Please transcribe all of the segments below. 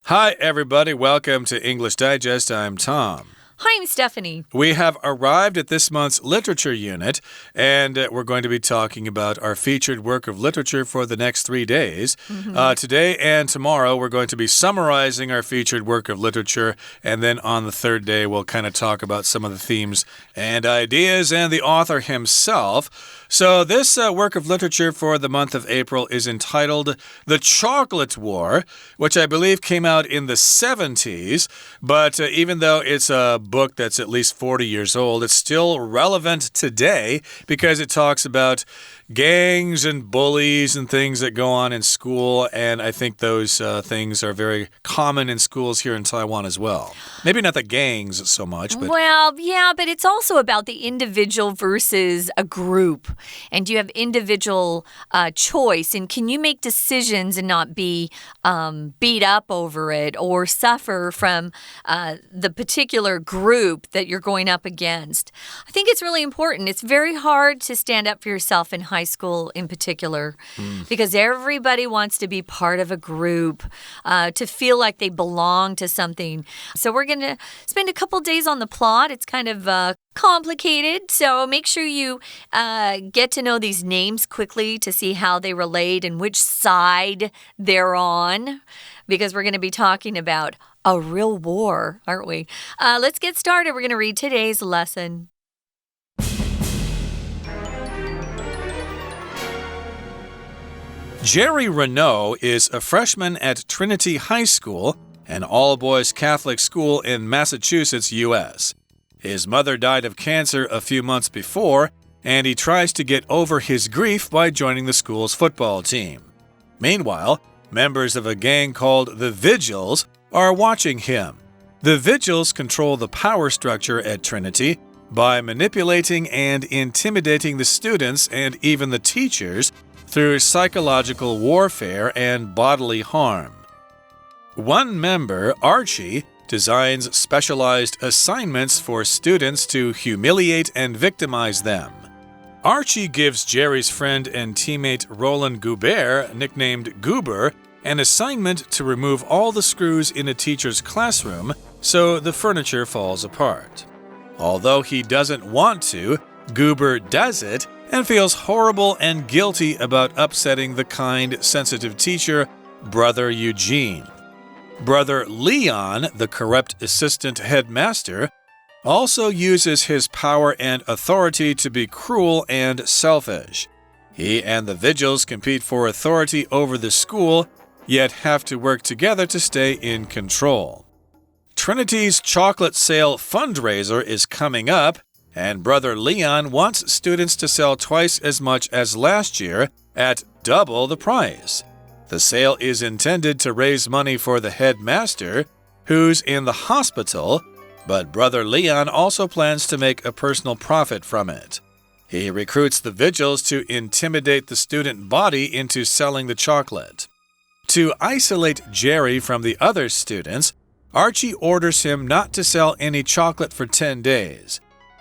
Hi, everybody. Welcome to English Digest. I'm Tom. Hi, I'm Stephanie. We have arrived at this month's literature unit, and we're going to be talking about our featured work of literature for the next 3 days. Today and tomorrow, we're going to be summarizing our featured work of literature, and then on the third day, we'll kind of talk about some of the themes and ideas and the author himself. So this work of literature for the month of April is entitled The Chocolate War, which I believe came out in the 70s, but even though it's a book that's at least 40 years old, it's still relevant today because it talks about gangs and bullies and things that go on in school, and I think those things are very common in schools here in Taiwan as well. Maybe not the gangs so much, but... Well, yeah, but it's also about the individual versus a group, and you have individual choice, and can you make decisions and not be beat up over it or suffer from the particular group that you're going up against? I think it's really important. It's very hard to stand up for yourself in high school in particular because everybody wants to be part of a group, to feel like they belong to something. So we're going to spend a couple days on the plot. It's kind of complicated, so make sure you get to know these names quickly to see how they relate and which side they're on, because we're going to be talking about a real war, aren't we? Let's get started. We're going to read today's lesson. Jerry Renault is a freshman at Trinity High School, an all-boys Catholic school in Massachusetts, U.S. His mother died of cancer a few months before, and he tries to get over his grief by joining the school's football team. Meanwhile, members of a gang called the Vigils are watching him. The Vigils control the power structure at Trinity by manipulating and intimidating the students and even the teachers through psychological warfare and bodily harm. One member, Archie, designs specialized assignments for students to humiliate and victimize them. Archie gives Jerry's friend and teammate Roland Goubert, nicknamed Goober, an assignment to remove all the screws in a teacher's classroom so the furniture falls apart. Although he doesn't want to, Goober does it and feels horrible and guilty about upsetting the kind, sensitive teacher, Brother Eugene. Brother Leon, the corrupt assistant headmaster, also uses his power and authority to be cruel and selfish. He and the Vigils compete for authority over the school, yet have to work together to stay in control. Trinity's chocolate sale fundraiser is coming up, and Brother Leon wants students to sell twice as much as last year at double the price. The sale is intended to raise money for the headmaster, who's in the hospital, but Brother Leon also plans to make a personal profit from it. He recruits the Vigils to intimidate the student body into selling the chocolate. To isolate Jerry from the other students, Archie orders him not to sell any chocolate for 10 days.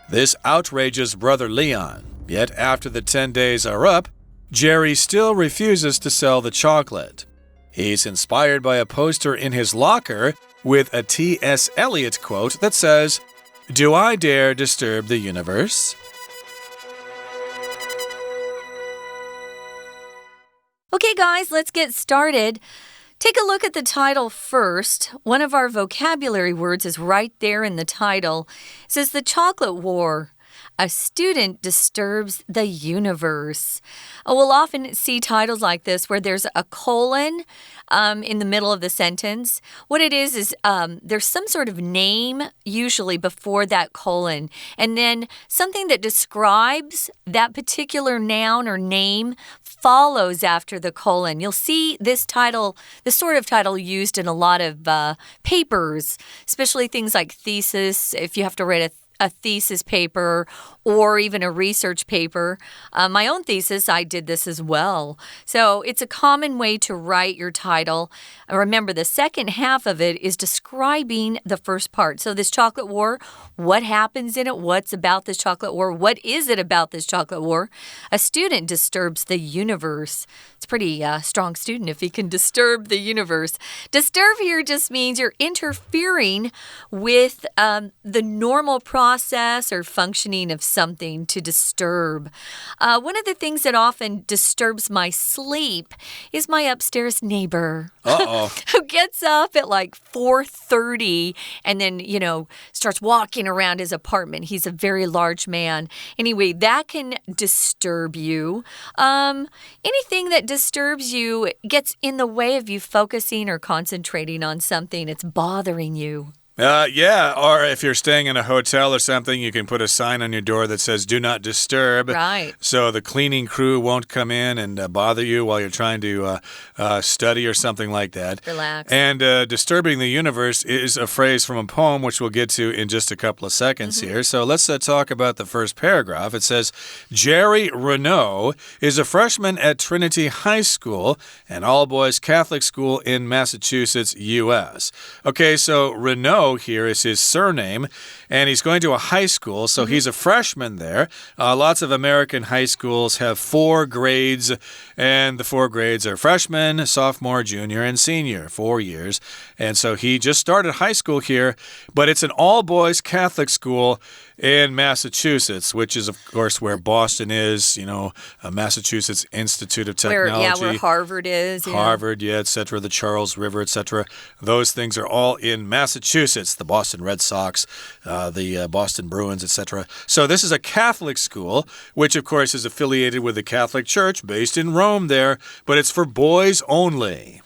This outrages Brother Leon, yet after the 10 days are up, Jerry still refuses to sell the chocolate. He's inspired by a poster in his locker with a T.S. Eliot quote that says, "Do I dare disturb the universe?" Okay, guys, let's get started. Take a look at the title first. One of our vocabulary words is right there in the title. It says the chocolate war. A student disturbs the universe. We'll often see titles like this where there's a colon in the middle of the sentence. What it is there's some sort of name usually before that colon, and then something that describes that particular noun or name follows after the colon. You'll see this sort of title used in a lot of papers, especially things like thesis. If you have to write a a thesis paper or even a research paper. My own thesis, I did this as well. So it's a common way to write your title. Remember, the second half of it is describing the first part. So this chocolate war, what happens in it? What's about this chocolate war? What is it about this chocolate war? A student disturbs the universe. It's a pretty strong student if he can disturb the universe. Disturb here just means you're interfering with the normal process or functioning of something. To disturb. One of the things that often disturbs my sleep is my upstairs neighbor. Who gets up at like 4:30 and then, starts walking around his apartment. He's a very large man. Anyway, that can disturb you. Anything that disturbs you gets in the way of you focusing or concentrating on something. It's bothering you. Yeah, or if you're staying in a hotel or something, you can put a sign on your door that says, do not disturb. Right. So the cleaning crew won't come in and bother you while you're trying to study or something like that. Relax. And disturbing the universe is a phrase from a poem, which we'll get to in just a couple of seconds here. So let's talk about the first paragraph. It says, Jerry Renault is a freshman at Trinity High School, an all-boys Catholic school in Massachusetts, U.S. Okay, so Renault here is his surname, and he's going to a high school, so he's a freshman there. Lots of American high schools have 4 grades, and the 4 grades are freshman, sophomore, junior, and senior, 4 years. And so he just started high school here, but it's an all-boys Catholic school in Massachusetts, which is, of course, where Boston is, Massachusetts Institute of Technology. Where Harvard is. Harvard, etc., the Charles River, etc. Those things are all in Massachusetts, the Boston Red Sox, the Boston Bruins, etc. So this is a Catholic school, which, of course, is affiliated with the Catholic Church based in Rome there, but it's for boys only.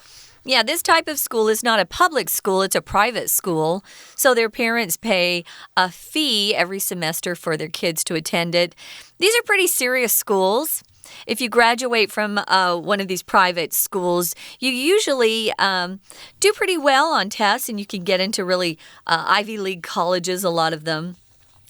Yeah, this type of school is not a public school, it's a private school. So their parents pay a fee every semester for their kids to attend it. These are pretty serious schools. If you graduate from one of these private schools, you usually do pretty well on tests, and you can get into really Ivy League colleges, a lot of them.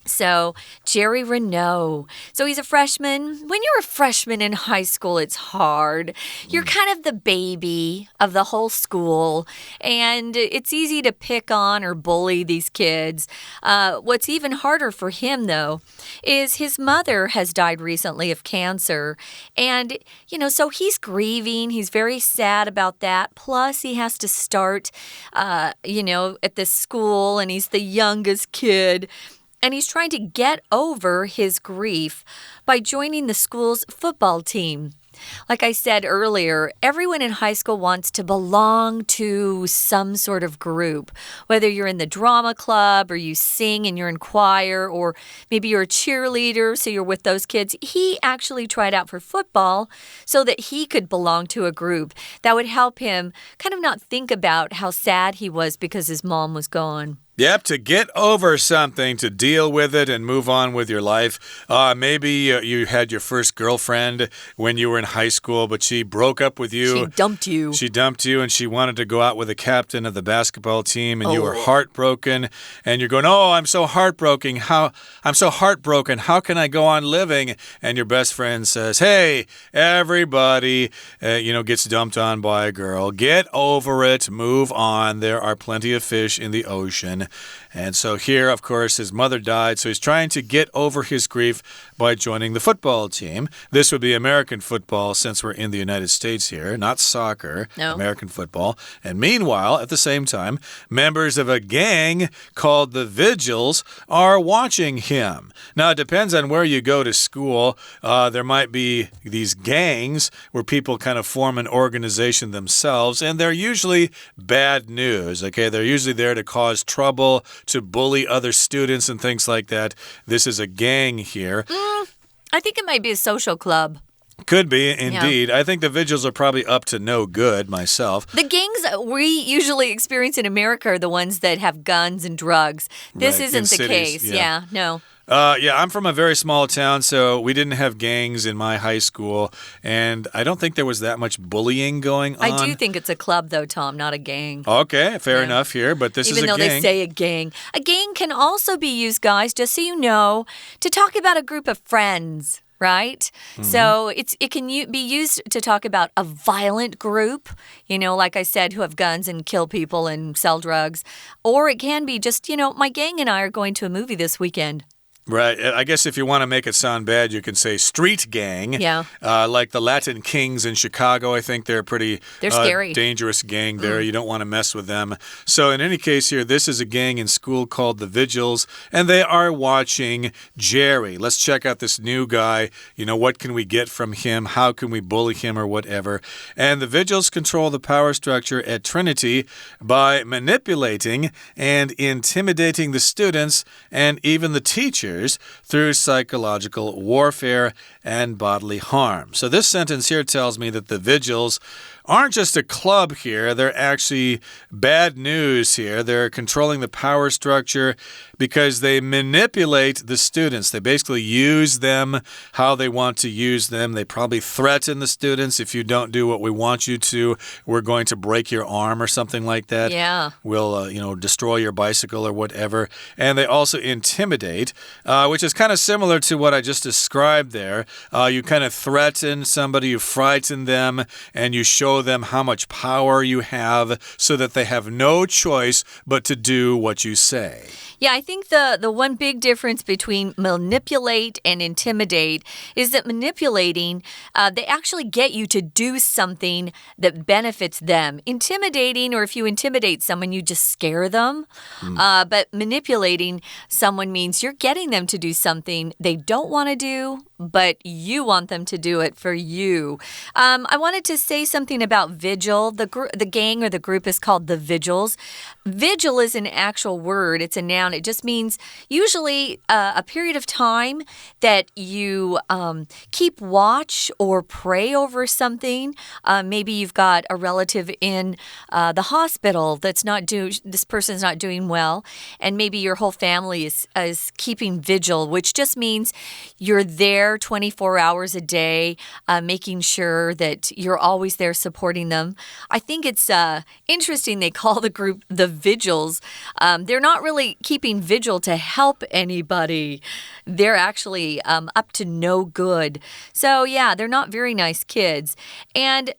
So, Jerry Renault. So he's a freshman. When you're a freshman in high school, it's hard. You're kind of the baby of the whole school, and it's easy to pick on or bully these kids. What's even harder for him, though, is his mother has died recently of cancer. And, so he's grieving. He's very sad about that. Plus, he has to start, at this school, and he's the youngest kid. And he's trying to get over his grief by joining the school's football team. Like I said earlier, everyone in high school wants to belong to some sort of group. Whether you're in the drama club or you sing and you're in choir, or maybe you're a cheerleader, so you're with those kids. He actually tried out for football so that he could belong to a group. That would help him kind of not think about how sad he was because his mom was gone. Yep, to get over something, to deal with it and move on with your life. Maybe you had your first girlfriend when you were in high school, but she broke up with you. She dumped you. She dumped you, and she wanted to go out with the captain of the basketball team, and you were heartbroken. And you're going, oh, I'm so heartbroken. How can I go on living? And your best friend says, hey, everybody, gets dumped on by a girl. Get over it. Move on. There are plenty of fish in the ocean. And so here, of course, his mother died, so he's trying to get over his grief by joining the football team. This would be American football since we're in the United States here, not soccer, American football. And meanwhile, at the same time, members of a gang called the Vigils are watching him. Now, it depends on where you go to school. There might be these gangs where people kind of form an organization themselves, and they're usually bad news, okay? They're usually there to cause trouble, to bully other students and things like that. This is a gang here. I think it might be a social club. Could be, indeed. Yeah. I think the Vigils are probably up to no good myself. The gangs we usually experience in America are the ones that have guns and drugs. This isn't the case. Yeah, no. Yeah, I'm from a very small town, so we didn't have gangs in my high school, and I don't think there was that much bullying going on. I do think it's a club, though, Tom, not a gang. Okay, fair enough here, but this is a gang. Even though they say a gang. A gang can also be used, guys, just so you know, to talk about a group of friends. Right? So it can be used to talk about a violent group, like I said, who have guns and kill people and sell drugs. Or it can be just, my gang and I are going to a movie this weekend. Right. I guess if you want to make it sound bad, you can say street gang. Yeah. Like the Latin Kings in Chicago, I think they're pretty scary. Dangerous gang there. You don't want to mess with them. So in any case here, this is a gang in school called the Vigils, and they are watching Jerry. Let's check out this new guy. What can we get from him? How can we bully him or whatever? And the Vigils control the power structure at Trinity by manipulating and intimidating the students and even the teachers through psychological warfare and bodily harm. So this sentence here tells me that the Vigils aren't just a club here. They're actually bad news here. They're controlling the power structure because they manipulate the students. They basically use them how they want to use them. They probably threaten the students. If you don't do what we want you to, we're going to break your arm or something like that. Yeah. We'll, destroy your bicycle or whatever. And they also intimidate, which is kind of similar to what I just described there. You kind of threaten somebody, you frighten them, and you show them how much power you have so that they have no choice but to do what you say. Yeah, I think the one big difference between manipulate and intimidate is that manipulating, they actually get you to do something that benefits them. Intimidating, or if you intimidate someone, you just scare them. But manipulating someone means you're getting them to do something they don't want to do, but you want them to do it for you. I wanted to say something about Vigil. The gang or the group is called the Vigils. Vigil is an actual word. It's a noun. It just means usually a period of time that you keep watch or pray over something. Maybe you've got a relative in the hospital this person's not doing well, and maybe your whole family is keeping vigil, which just means you're there 24 hours a day, making sure that you're always there supporting them. I think it's interesting they call the group the Vigils. They're not really keeping vigil to help anybody. They're actually up to no good. So, yeah, they're not very nice kids. And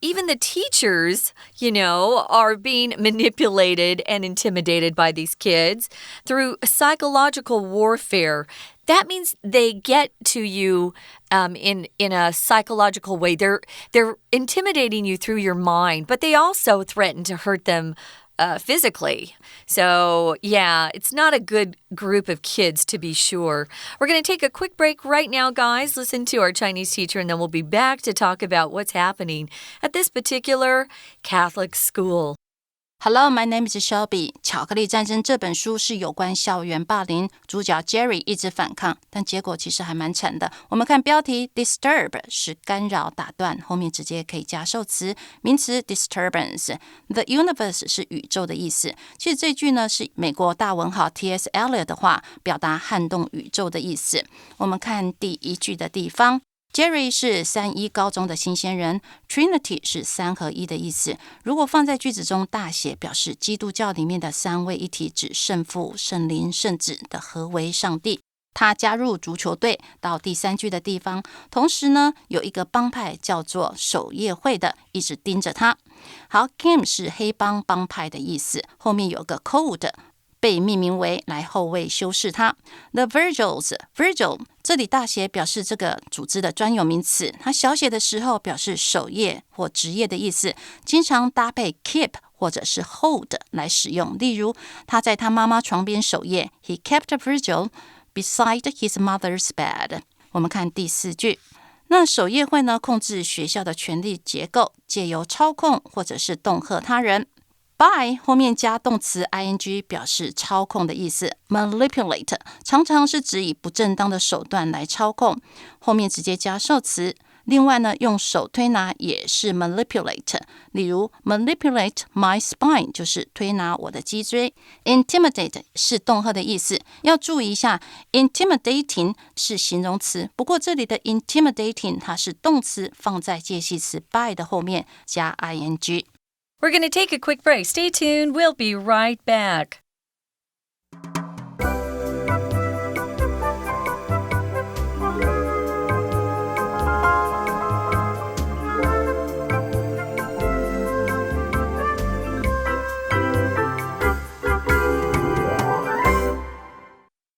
even the teachers, are being manipulated and intimidated by these kids through psychological warfare. That means they get to you in a psychological way. They're intimidating you through your mind, but they also threaten to hurt them physically. So, yeah, it's not a good group of kids, to be sure. We're going to take a quick break right now, guys. Listen to our Chinese teacher, and then we'll be back to talk about what's happening at this particular Catholic school. Hello, my name is Shelby. 巧克力战争这本书是有关校园霸凌，主角 Jerry 一直反抗，但结果其实还蛮惨的。我们看标题 Disturb 是干扰打断，后面直接可以加受词，名词 disturbance。 The universe 是宇宙的意思。其实这句呢是美国大文豪 T.S. Eliot 的话，表达撼动宇宙的意思。我们看第一句的地方。Jerry 是3-1高中的新鲜人 Trinity 是3合1的意思。如果放在句子中大写，表示基督教里面的三位一体，指圣父、圣灵、圣子的合为上帝。他加入足球队，到第3句的地方，同时呢有一个帮派叫做守夜会的，一直盯着他。好 Gang 是黑帮帮派的意思，后面有个 Code被命名为来后位修饰它。The Vigil 这里大写表示这个组织的专有名词，它小写的时候表示守夜或职业的意思，经常搭配 keep 或者是 hold 来使用。例如，他在他妈妈床边守夜 He kept a vigil beside his mother's bed。 我们看第4句。那守夜会呢，控制学校的权力结构，借由操控或者是恫吓他人。By 后面加动词 ing 表示操控的意思。 Manipulate 常常是指以不正当的手段来操控，后面直接加受词。另外呢，用手推拿也是 manipulate， 例如 manipulate my spine 就是推拿我的脊椎。intimidate 是恫吓的意思，要注意一下 intimidating 是形容词，不过这里的 intimidating 它是动词，放在介系词 by 的后面加 ing。 We're going to take a quick break. Stay tuned. We'll be right back.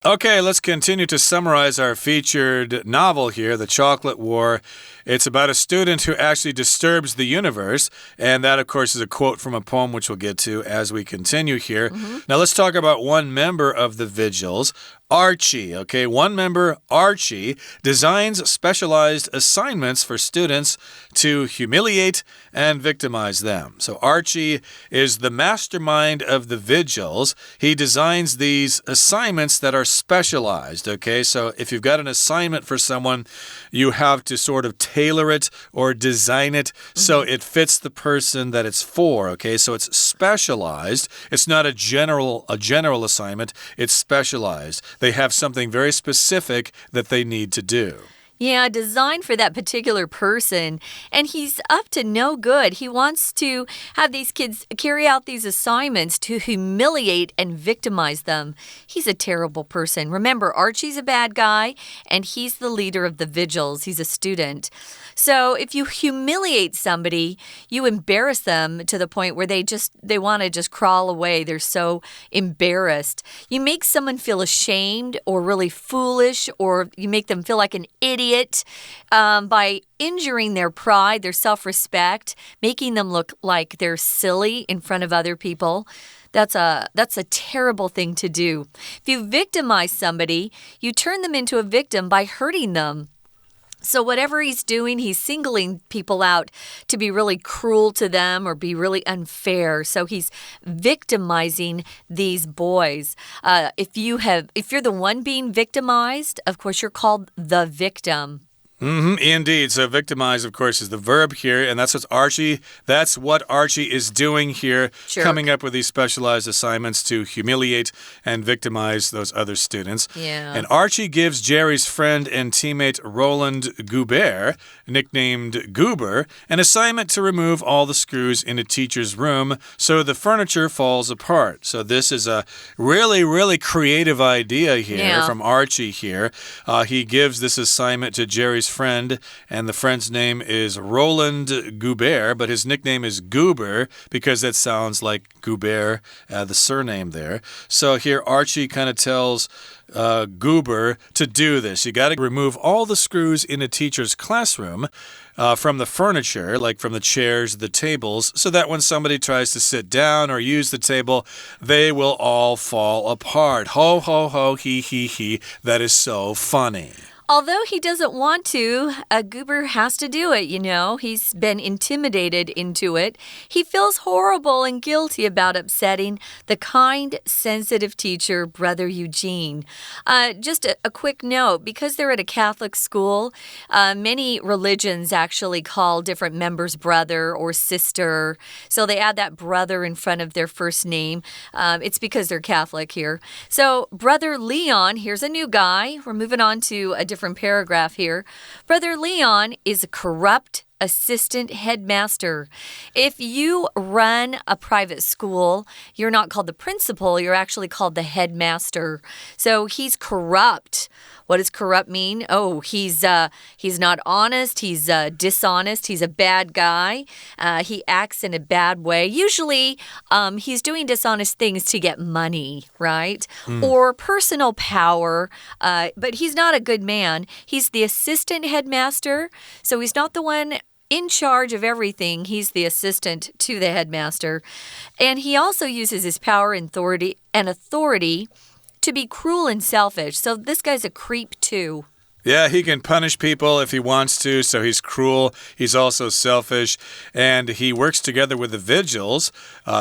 Okay, let's continue to summarize our featured novel here, The Chocolate War. It's about a student who actually disturbs the universe, and that, of course, is a quote from a poem which we'll get to as we continue here. Now, let's talk about one member of the Vigils, Archie. Okay, one member, Archie, designs specialized assignments for students to humiliate and victimize them. So Archie is the mastermind of the Vigils. He designs these assignments that are specialized. Okay, so if you've got an assignment for someone, you have to sort of tailor it or design it so it fits the person that it's for. Okay, so it's specialized. It's not a general assignment. It's specialized. They have something very specific that they need to do. Yeah, designed for that particular person. And he's up to no good. He wants to have these kids carry out these assignments to humiliate and victimize them. He's a terrible person. Remember, Archie's a bad guy, and he's the leader of the Vigils. He's a student. So if you humiliate somebody, you embarrass them to the point where they want to just crawl away. They're so embarrassed. You make someone feel ashamed or really foolish, or you make them feel like an idiot. By injuring their pride, their self-respect, making them look like they're silly in front of other people. That's a terrible thing to do. If you victimize somebody, you turn them into a victim by hurting them. So whatever he's doing, he's singling people out to be really cruel to them or be really unfair. So he's victimizing these boys. If you're the one being victimized, of course, you're called the victim. Indeed. So victimize, of course, is the verb here, and that's what Archie is doing here, coming up with these specialized assignments to humiliate and victimize those other students. Yeah. And Archie gives Jerry's friend and teammate Roland Goubert, nicknamed Goober, an assignment to remove all the screws in a teacher's room so the furniture falls apart. So this is a really, really creative idea here from Archie here. He gives this assignment to Jerry's friend, and the friend's name is Roland Goubert, but his nickname is Goober because that sounds like Goubert, the surname there. So here Archie kind of tells Goober to do this. You got to remove all the screws in a teacher's classroom from the furniture, like from the chairs, the tables, so that when somebody tries to sit down or use the table, they will all fall apart. Ho, ho, ho, he, he. That is so funny. Although he doesn't want to, Goober has to do it, you know. He's been intimidated into it. He feels horrible and guilty about upsetting the kind, sensitive teacher, Brother Eugene. Just a quick note, because they're at a Catholic school, many religions actually call different members brother or sister. So they add that brother in front of their first name. It's because they're Catholic here. So Brother Leon, here's a new guy. We're moving on to a different paragraph here. Brother Leon is a corrupt assistant headmaster. If you run a private school, you're not called the principal, you're actually called the headmaster. So he's corrupt. What does corrupt mean? Oh, he's not honest, he's dishonest, he's a bad guy. He acts in a bad way. Usually, he's doing dishonest things to get money, right? Or personal power, but he's not a good man. He's the assistant headmaster, so he's not the one in charge of everything. He's the assistant to the headmaster. And he also uses his power and authority to be cruel and selfish. So this guy's a creep too. Yeah, he can punish people if he wants to, so he's cruel. He's also selfish, and he works together with the vigils.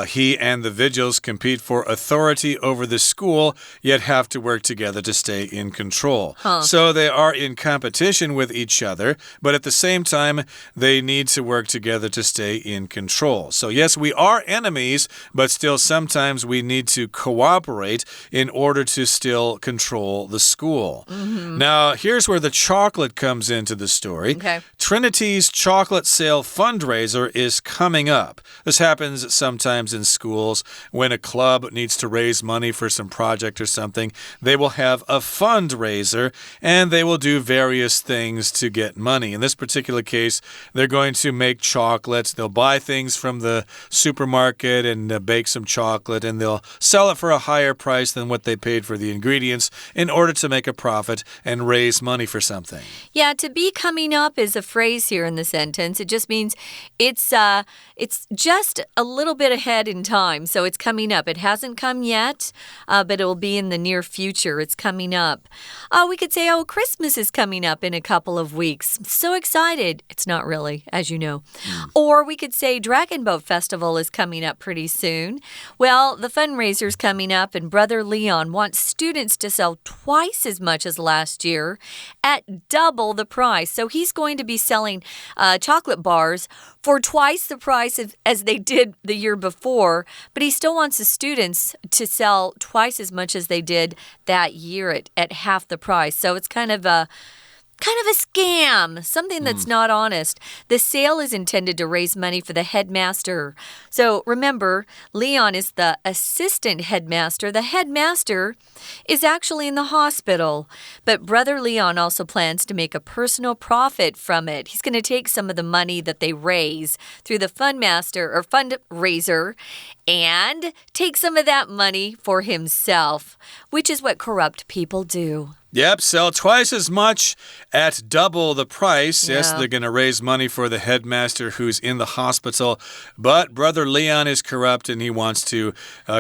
He and the vigils compete for authority over the school, yet have to work together to stay in control. So they are in competition with each other, but at the same time, they need to work together to stay in control. So yes, we are enemies, but still sometimes we need to cooperate in order to still control the school. Now, here's where the chocolate comes into the story. Okay. Trinity's chocolate sale fundraiser is coming up. This happens sometimes in schools when a club needs to raise money for some project or something. They will have a fundraiser and they will do various things to get money. In this particular case, they're going to make chocolate. They'll buy things from the supermarket and bake some chocolate, and they'll sell it for a higher price than what they paid for the ingredients in order to make a profit and raise money for something. Yeah, to be coming up is a phrase here in the sentence. It just means it's just a little bit ahead in time. So it's coming up. It hasn't come yet, but it will be in the near future. It's coming up. We could say, oh, Christmas is coming up in a couple of weeks. I'm so excited. It's not really, as you know. Or we could say Dragon Boat Festival is coming up pretty soon. Well, the fundraiser's coming up, and Brother Leon wants students to sell twice as much as last year at double the price. So he's going to be selling chocolate bars for twice the price as they did the year before, but he still wants the students to sell twice as much as they did that year at half the price. So it's kind of a scam, something that's not honest. The sale is intended to raise money for the headmaster. So remember, Leon is the assistant headmaster. The headmaster is actually in the hospital. But Brother Leon also plans to make a personal profit from it. He's going to take some of the money that they raise through the fundraiser and take some of that money for himself, which is what corrupt people do. Yep, sell twice as much at double the price. Yeah. Yes, they're going to raise money for the headmaster who's in the hospital. But Brother Leon is corrupt and he wants to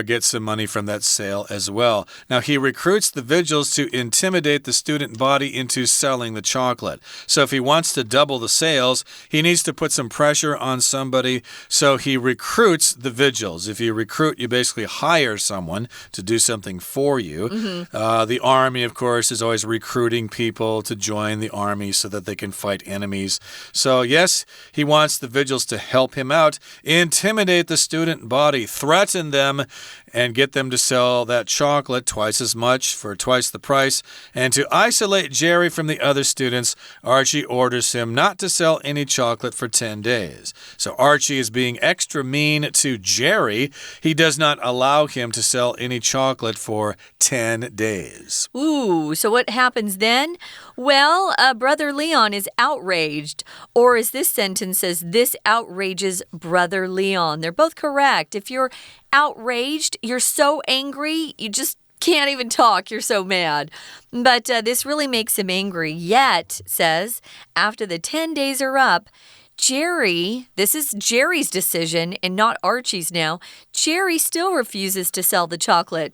get some money from that sale as well. Now, he recruits the vigils to intimidate the student body into selling the chocolate. So if he wants to double the sales, he needs to put some pressure on somebody. So he recruits the vigils. If you recruit, you basically hire someone to do something for you. The army, of course, is always recruiting people to join the army so that they can fight enemies. So yes, he wants the vigils to help him out, intimidate the student body, threaten them, and get them to sell that chocolate twice as much for twice the price. And to isolate Jerry from the other students, Archie orders him not to sell any chocolate for 10 days. So Archie is being extra mean to Jerry. He does not allow him to sell any chocolate for 10 days. Ooh, so what happens then? Well, Brother Leon is outraged. Or as this sentence says, this outrages Brother Leon. They're both correct. If you're outraged, you're so angry, you just can't even talk. You're so mad. But this really makes him angry. Yet, says, after the 10 days are up, Jerry, this is Jerry's decision and not Archie's now, Jerry still refuses to sell the chocolate.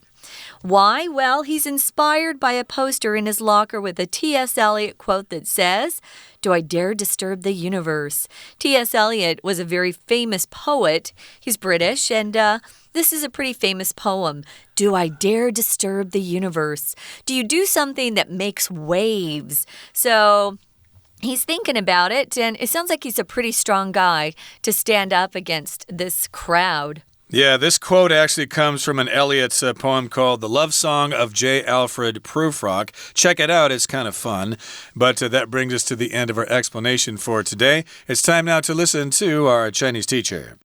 Why? Well, he's inspired by a poster in his locker with a T.S. Eliot quote that says, "Do I dare disturb the universe?" T.S. Eliot was a very famous poet. He's British, and this is a pretty famous poem. Do I dare disturb the universe? Do you do something that makes waves? So he's thinking about it, and it sounds like he's a pretty strong guy to stand up against this crowd. Yeah, this quote actually comes from an Eliot's poem called The Love Song of J. Alfred Prufrock. Check it out, it's kind of fun. But that brings us to the end of our explanation for today. It's time now to listen to our Chinese teacher.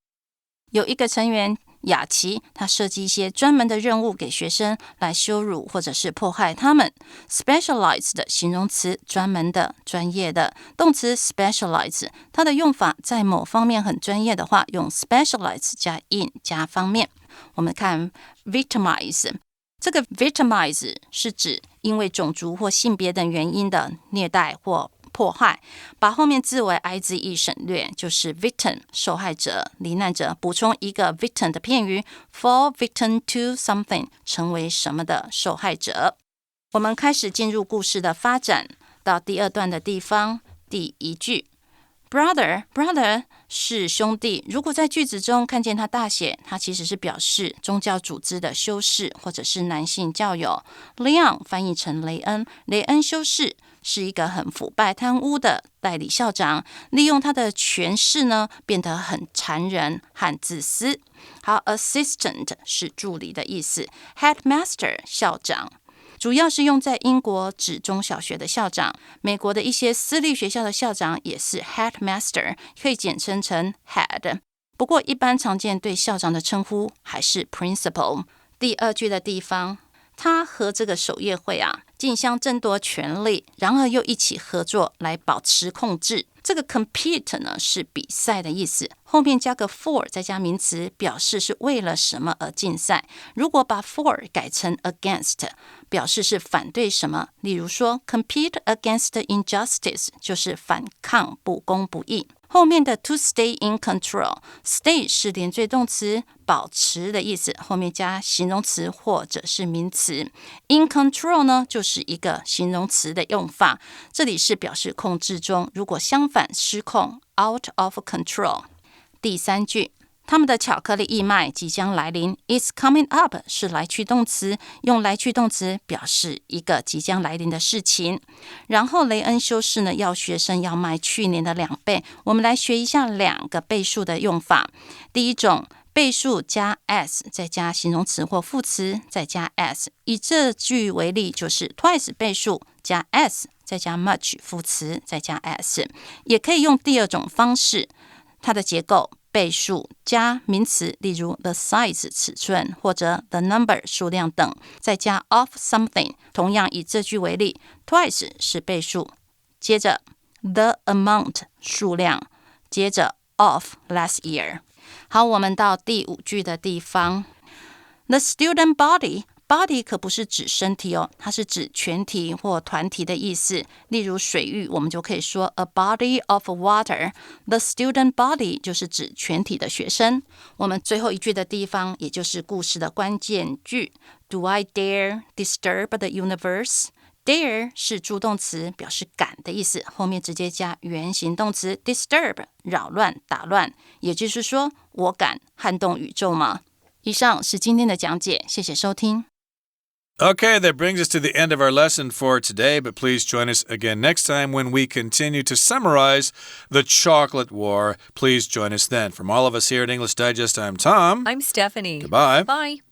有一个成员雅琪，他设计一些专门的任务给学生来羞辱或者是迫害他们。Specialized 的形容词，专门的、专业的；动词 specialize， 它的用法在某方面很专业的话，用 specialize 加 in 加方面。我们看 victimize， 这个 victimize 是指因为种族或性别等原因的虐待或迫害，把后面字为 i 字义省略，就是 victim 受害者、罹难者，补充一个 victim 的片语 fall victim to something 成为什么的受害者。我们开始进入故事的发展。到第二段的地方，第一句 brother 是兄弟，如果在句子中看见它大写，它其实是表示宗教组织的修士或者是男性教友。Leon 翻译成雷恩，雷恩修士是一个很腐败贪污的代理校长，利用他的权势呢，变得很残忍和自私。好 assistant 是助理的意思， headmaster 校长，主要是用在英国指中小学的校长，美国的一些私立学校的校长也是 headmaster， 可以简称成 head。不过一般常见对校长的称呼还是 principal。第二句的地方，他和这个守夜会竞相争夺权力，然而又一起合作来保持控制。这个 compete 呢是比赛的意思，后面加个 for 再加名词，表示是为了什么而竞赛。如果把 for 改成 against， 表示是反对什么，例如说 compete against injustice 就是反抗不公不义。后面的 to stay in control， stay 是连缀动词，保持的意思，后面加形容词或者是名词。in control 呢就是一个形容词的用法，这里是表示控制中，如果相反失控 out of control。第三句，他们的巧克力义卖即将来临， It's coming up 是来去动词，用来去动词表示一个即将来临的事情。然后雷恩修士呢要学生要卖去年的2倍，我们来学一下2个倍数的用法。第一种，倍数加 s 再加形容词或副词再加 s， 以这句为例就是 twice 倍数加 s 再加 much 副词再加 s。 也可以用第二种方式，它的结构倍数加名词，例如 the size 尺寸或者 the number 数量等，再加 of something， 同样以这句为例 twice 是倍数，接着 the amount 数量，接着 of last year。 好，我们到第5句的地方， The student body可不是指身体哦，它是指全体或团体的意思。例如水域，我们就可以说 a body of water， The student body 就是指全体的学生。我们最后一句的地方，也就是故事的关键句， Do I dare disturb the universe？ Dare 是助动词，表示敢的意思，后面直接加原形动词 disturb， 扰乱打乱，也就是说我敢撼动宇宙吗？以上是今天的讲解，谢谢收听。Okay, that brings us to the end of our lesson for today, but please join us again next time when we continue to summarize the chocolate war. Please join us then. From all of us here at English Digest, I'm Tom. I'm Stephanie. Goodbye. Bye.